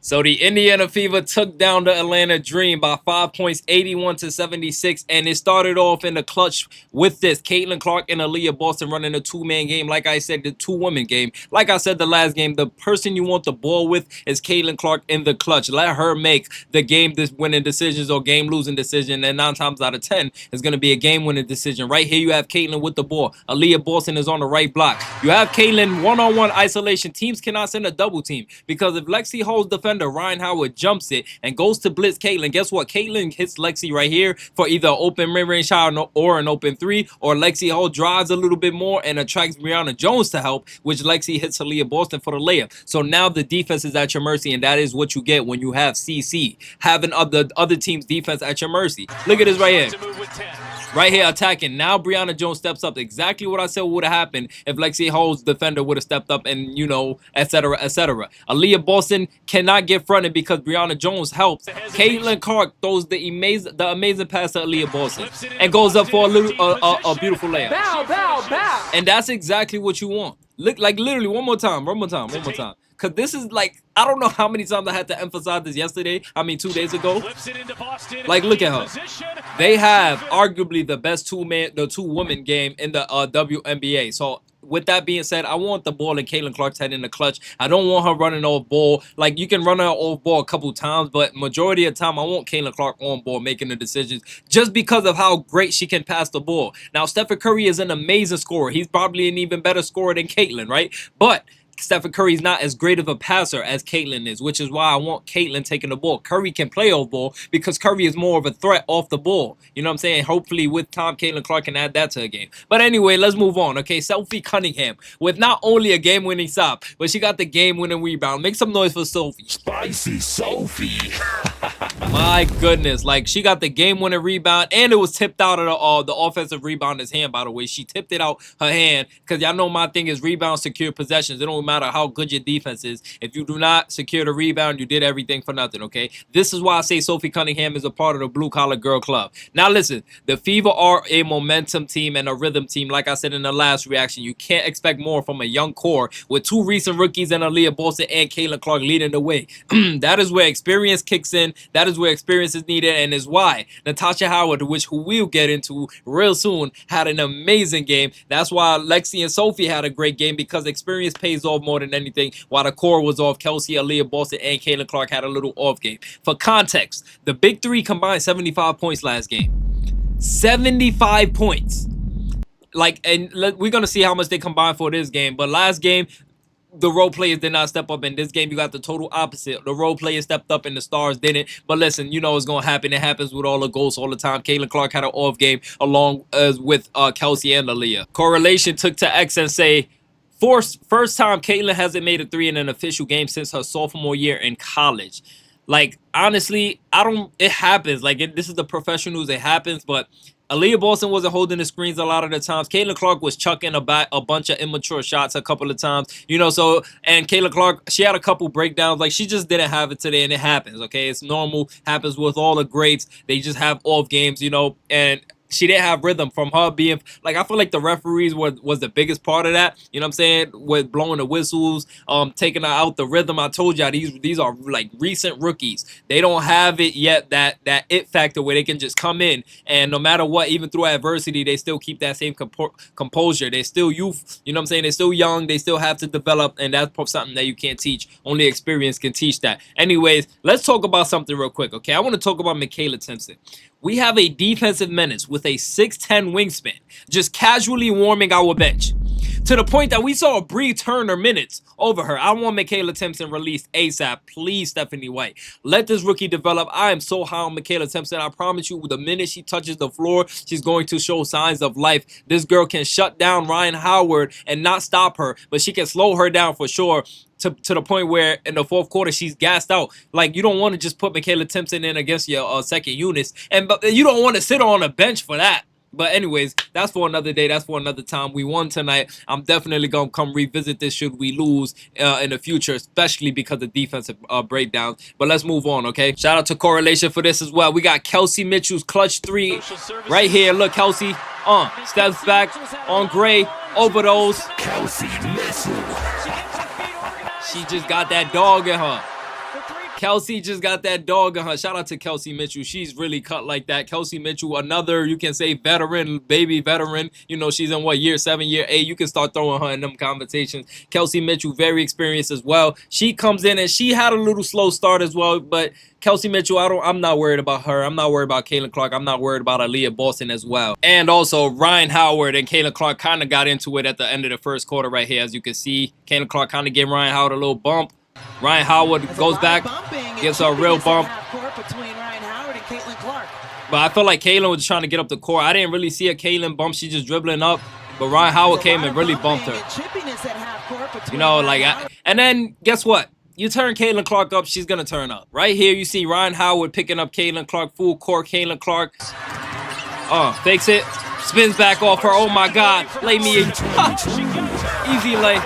So the Indiana Fever took down the Atlanta Dream by 5 points, 81-76, and it started off in the clutch with this. Caitlin Clark and Aaliyah Boston running a two-man game. Like I said, the two-woman game. Like I said the last game, the person you want the ball with is Caitlin Clark in the clutch. Let her make the game-winning decisions or game-losing decision, and 9 times out of 10 is going to be a game-winning decision. Right here, you have Caitlin with the ball. Aaliyah Boston is on the right block. You have Caitlin one-on-one isolation. Teams cannot send a double team because if Lexi holds defender Ryan Howard jumps it and goes to blitz Caitlin, guess what? Caitlin hits Lexi right here for either an open mid-range shot or an open three, or Lexi Hall drives a little bit more and attracts Brianna Jones to help, which Lexi hits Aaliyah Boston for the layup. So now the defense is at your mercy, and that is what you get when you have CC having other team's defense at your mercy. Look at this right here. Right here attacking. Now Brianna Jones steps up. Exactly what I said would have happened if Lexi Hall's defender would have stepped up and, you know, etc., etc. Aaliyah Boston cannot get fronted because Brianna Jones helps. Caitlin Clark throws the amazing pass to Aaliyah Boston and goes up for a beautiful layup. Bow, bow, bow. And that's exactly what you want. Look, like literally one more time. Because this is like, I don't know how many times I had to emphasize this yesterday. 2 days ago. Like, look at her. They have arguably the best two-woman game in the WNBA. So, with that being said, I want the ball in Caitlin Clark's head in the clutch. I don't want her running off ball. Like, you can run her off ball a couple times, but majority of the time, I want Caitlin Clark on ball making the decisions just because of how great she can pass the ball. Now, Stephen Curry is an amazing scorer. He's probably an even better scorer than Caitlin, right? But Stephen Curry's not as great of a passer as Caitlin is, which is why I want Caitlin taking the ball. Curry can play off ball because Curry is more of a threat off the ball. You know what I'm saying? Hopefully with time, Caitlin Clark can add that to the game. But anyway, let's move on, okay? Sophie Cunningham with not only a game-winning stop, but she got the game-winning rebound. Make some noise for Sophie. Spicy Sophie. My goodness, like she got the game-winning rebound, and it was tipped out of the offensive rebounder's hand, by the way. She tipped it out her hand because y'all know my thing is rebound, secure possessions. It don't matter how good your defense is. If you do not secure the rebound, you did everything for nothing, okay? This is why I say Sophie Cunningham is a part of the blue-collar girl club. Now, listen, the Fever are a momentum team and a rhythm team. Like I said in the last reaction, you can't expect more from a young core with 2 recent rookies and Aaliyah Boston and Caitlin Clark leading the way. That is where experience kicks in. That is where experience is needed, and is why Natasha Howard, who we'll get into real soon, had an amazing game. That's why Lexi and Sophie had a great game, because experience pays off more than anything. While the core was off, Kelsey, Aaliyah Boston, and Caitlin Clark had a little off game. For context, the big three combined 75 points last game. 75 points. Like, and we're going to see how much they combined for this game. But last game, the role players did not step up. In this game, you got the total opposite. The role players stepped up and the stars didn't. But listen, you know it's going to happen. It happens with all the goals all the time. Caitlin Clark had an off game along with Kelsey and Aaliyah. Correlation took to X and say, first time Caitlin hasn't made a 3 in an official game since her sophomore year in college. Like, honestly, it happens. Like, this is the professionals. It happens, but Aaliyah Boston wasn't holding the screens a lot of the times. Caitlin Clark was chucking a bunch of immature shots a couple of times, you know. So, and Caitlin Clark, she had a couple breakdowns. Like, she just didn't have it today, and it happens, okay? It's normal. Happens with all the greats. They just have off games, you know, and she didn't have rhythm from her being, like, I feel like the referees was the biggest part of that, you know what I'm saying, with blowing the whistles, taking her out the rhythm. I told y'all these are like recent rookies. They don't have it yet, that it factor where they can just come in and no matter what, even through adversity, they still keep that same composure. They're still youth, you know what I'm saying, they're still young, they still have to develop, and that's something that you can't teach. Only experience can teach that. Anyways, let's talk about something real quick, okay? I want to talk about Michaela Timpson. We have a defensive menace with a 6'10 wingspan, just casually warming our bench. To the point that we saw Bree Turner minutes over her. I want Michaela Timpson released ASAP. Please, Stephanie White. Let this rookie develop. I am so high on Michaela Timpson. I promise you, the minute she touches the floor, she's going to show signs of life. This girl can shut down Ryan Howard and not stop her, but she can slow her down for sure. To the point where in the fourth quarter she's gassed out. Like, you don't want to just put Michaela Timpson in against your second units, but you don't want to sit her on a bench for that. But anyways, that's for another day. That's for another time. We won tonight. I'm definitely going to come revisit this should we lose in the future, especially because of defensive breakdowns. But let's move on, okay? Shout out to Correlation for this as well. We got Kelsey Mitchell's clutch 3 right here. Look, Kelsey steps back on Gray, overdose. Kelsey Mitchell. She just got that dog in her. Kelsey just got that dog on her. Shout out to Kelsey Mitchell. She's really cut like that. Kelsey Mitchell, another, you can say veteran, baby veteran. You know, she's in what, year 7, year 8. You can start throwing her in them conversations. Kelsey Mitchell, very experienced as well. She comes in and she had a little slow start as well, but Kelsey Mitchell, I'm not worried about her. I'm not worried about Caitlin Clark. I'm not worried about Aaliyah Boston as well. And also, Ryan Howard and Caitlin Clark kind of got into it at the end of the first quarter right here. As you can see, Caitlin Clark kind of gave Ryan Howard a little bump. Ryan Howard goes back, gets a real bump. But I felt like Caitlin was trying to get up the court. I didn't really see a Caitlin bump. She's just dribbling up. But Ryan Howard came and really bumped her. You know, like, and then guess what? You turn Caitlin Clark up, she's going to turn up. Right here, you see Ryan Howard picking up Caitlin Clark, full court. Caitlin Clark fakes it, spins back off her. Oh, my God. Lay me in. Easy lay.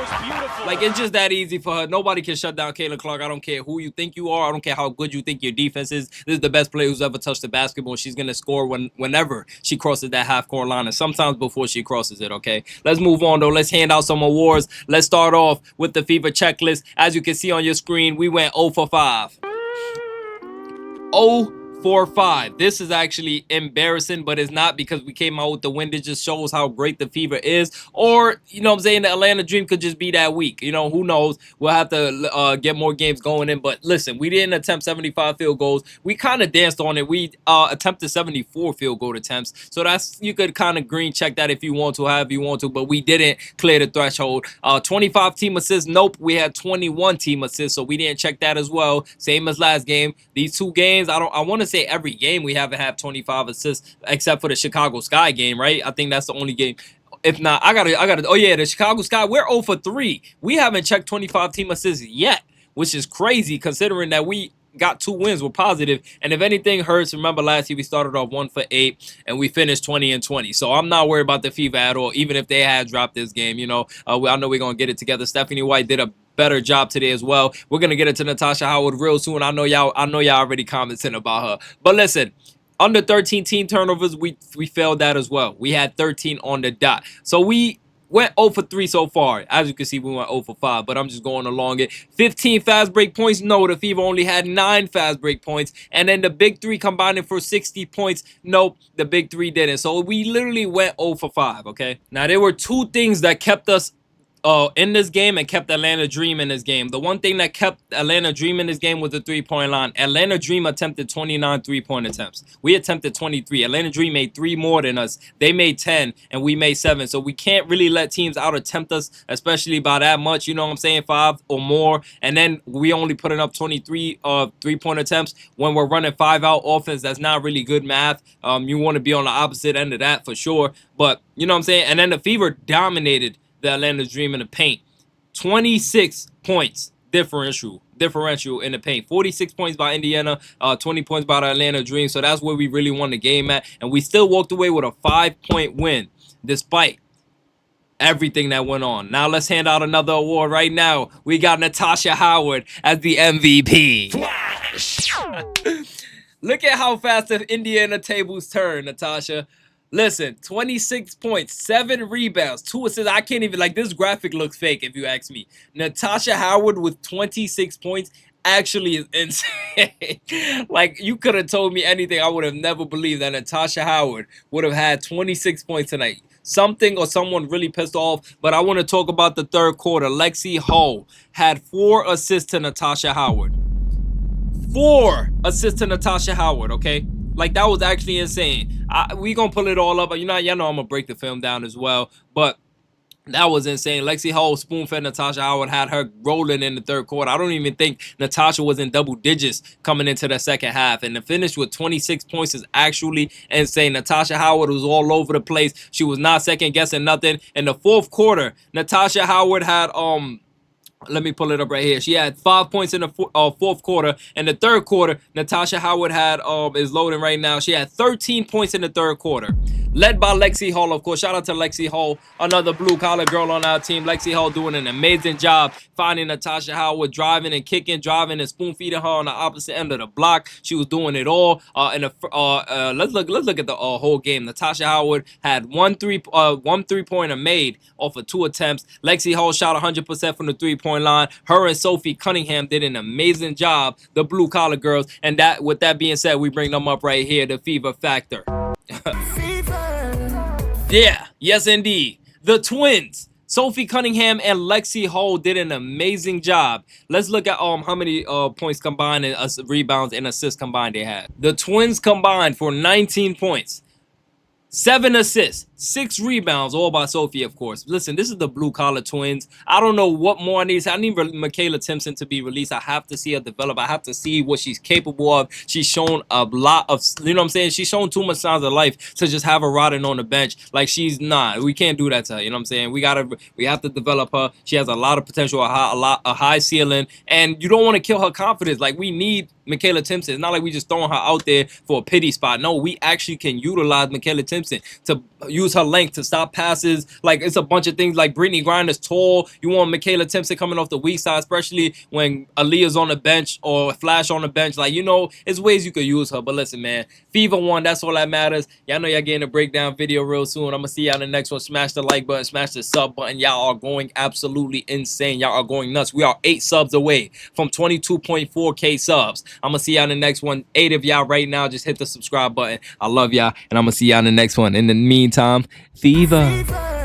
Like, it's just that easy for her. Nobody can shut down Caitlin Clark. I don't care who you think you are. I don't care how good you think your defense is. This is the best player who's ever touched the basketball. She's going to score whenever she crosses that half-court line, and sometimes before she crosses it, okay? Let's move on, though. Let's hand out some awards. Let's start off with the FIBA checklist. As you can see on your screen, we went 0 for 5. 0 for 5. This is actually embarrassing, but it's not, because we came out with the win. It just shows how great the FIBA is. Or, you know what I'm saying, the Atlanta Dream could just be that weak. You know, who knows? We'll have to get more games going in. But listen, we didn't attempt 75 field goals. We kind of danced on it. We attempted 74 field goal attempts. So that's, you could kind of green check that if you want to, however you want to. But we didn't clear the threshold. 25 team assists. Nope. We had 21 team assists. So we didn't check that as well. Same as last game. These 2 games, I want to say every game we haven't had 25 assists except for the Chicago Sky game, right? I think that's the only game. If not, I gotta. Oh yeah, the Chicago Sky. We're 0 for 3. We haven't checked 25 team assists yet, which is crazy considering that we got 2 wins. We're positive, and if anything hurts, remember last year we started off 1 for 8 and we finished 20 and 20. So I'm not worried about the FIBA at all, even if they had dropped this game. You know, I know we're gonna get it together. Stephanie White did a better job today as well. We're gonna get into Natasha Howard real soon. I know y'all already commenting about her. But listen, under 13 team turnovers, we failed that as well. We had 13 on the dot. So we went 0 for 3 so far. As you can see, we went 0 for 5, but I'm just going along it. 15 fast break points. No, the FIBA only had 9 fast break points. And then the big 3 combining for 60 points. Nope, the big 3 didn't. So we literally went 0 for 5, okay? Now, there were 2 things that kept us in this game and kept Atlanta Dream in this game. The one thing that kept Atlanta Dream in this game was the 3-point line. Atlanta Dream attempted 29 3-point attempts. We attempted 23. Atlanta Dream made 3 more than us. They made 10 and we made 7. So we can't really let teams out attempt us, especially by that much. You know what I'm saying? 5 or more. And then we only putting up 23 3-point attempts when we're running 5-out offense. That's not really good math. You want to be on the opposite end of that for sure. But you know what I'm saying? And then the FIBA dominated the Atlanta Dream in the paint. 26 points differential in the paint. 46 points by Indiana, 20 points by the Atlanta Dream. So that's where we really won the game at. And we still walked away with a 5-point win despite everything that went on. Now let's hand out another award right now. We got Natasha Howard as the MVP. Look at how fast the Indiana tables turn, Natasha. Listen, 26 points, 7 rebounds, 2 assists. I can't even, like, this graphic looks fake if you ask me. Natasha Howard with 26 points actually is insane. Like, you could have told me anything. I would have never believed that Natasha Howard would have had 26 points tonight. Something or someone really pissed off, but I want to talk about the third quarter. Lexi Hull had 4 assists to Natasha Howard. 4 assists to Natasha Howard, okay? Like, that was actually insane. We gonna pull it all up. Y'all know I'm gonna break the film down as well. But that was insane. Lexi Hull spoon-fed Natasha Howard, had her rolling in the third quarter. I don't even think Natasha was in double digits coming into the second half. And the finish with 26 points is actually insane. Natasha Howard was all over the place. She was not second-guessing nothing. In the fourth quarter, Natasha Howard had let me pull it up right here. She had 5 points in the fourth quarter. In the third quarter, Natasha Howard had is loading right now. She had 13 points in the third quarter. led by Lexi Hall, of course. Shout out to Lexi Hall, another blue-collar girl on our team. Lexi Hall doing an amazing job finding Natasha Howard, driving and kicking, driving and spoon-feeding her on the opposite end of the block. She was doing it all. Let's look at the whole game. Natasha Howard had one three-pointer made off of 2 attempts. Lexi Hall shot 100% from the three-point line. Her and Sophie Cunningham did an amazing job, the blue-collar girls. And that, with that being said, we bring them up right here, the fever factor. Yeah, yes indeed. The twins, Sophie Cunningham and Lexi Hall, did an amazing job. Let's look at how many points combined and rebounds and assists combined they had. The twins combined for 19 points. 7 assists, 6 rebounds, all by Sophie, of course. Listen, this is the blue-collar twins. I don't know what more I need. I need Michaela Timpson to be released. I have to see her develop. I have to see what she's capable of. She's shown a lot of, you know what I'm saying? She's shown too much signs of life to just have her rotting on the bench. Like, she's not. We can't do that to her, you know what I'm saying? We have to develop her. She has a lot of potential, a high ceiling, and you don't want to kill her confidence. Like, we need Michaela Timpson. It's not like we just throwing her out there for a pity spot. No, we actually can utilize Michaela Timpson to use her length to stop passes. Like, it's a bunch of things. Like, Brittany Griner's tall. You want Michaela Timpson coming off the weak side, especially when Aaliyah's on the bench or Flash on the bench. Like, you know, it's ways you could use her. But listen, man, Fever won. That's all that matters. Y'all know y'all getting a breakdown video real soon. I'm gonna see y'all in the next one. Smash the like button, smash the sub button. Y'all are going absolutely insane. Y'all are going nuts. We are 8 subs away from 22.4K subs. I'm gonna see y'all in the next one. 8 of y'all right now, just hit the subscribe button. I love y'all, and I'm gonna see y'all in the next one. In the meantime, Fever.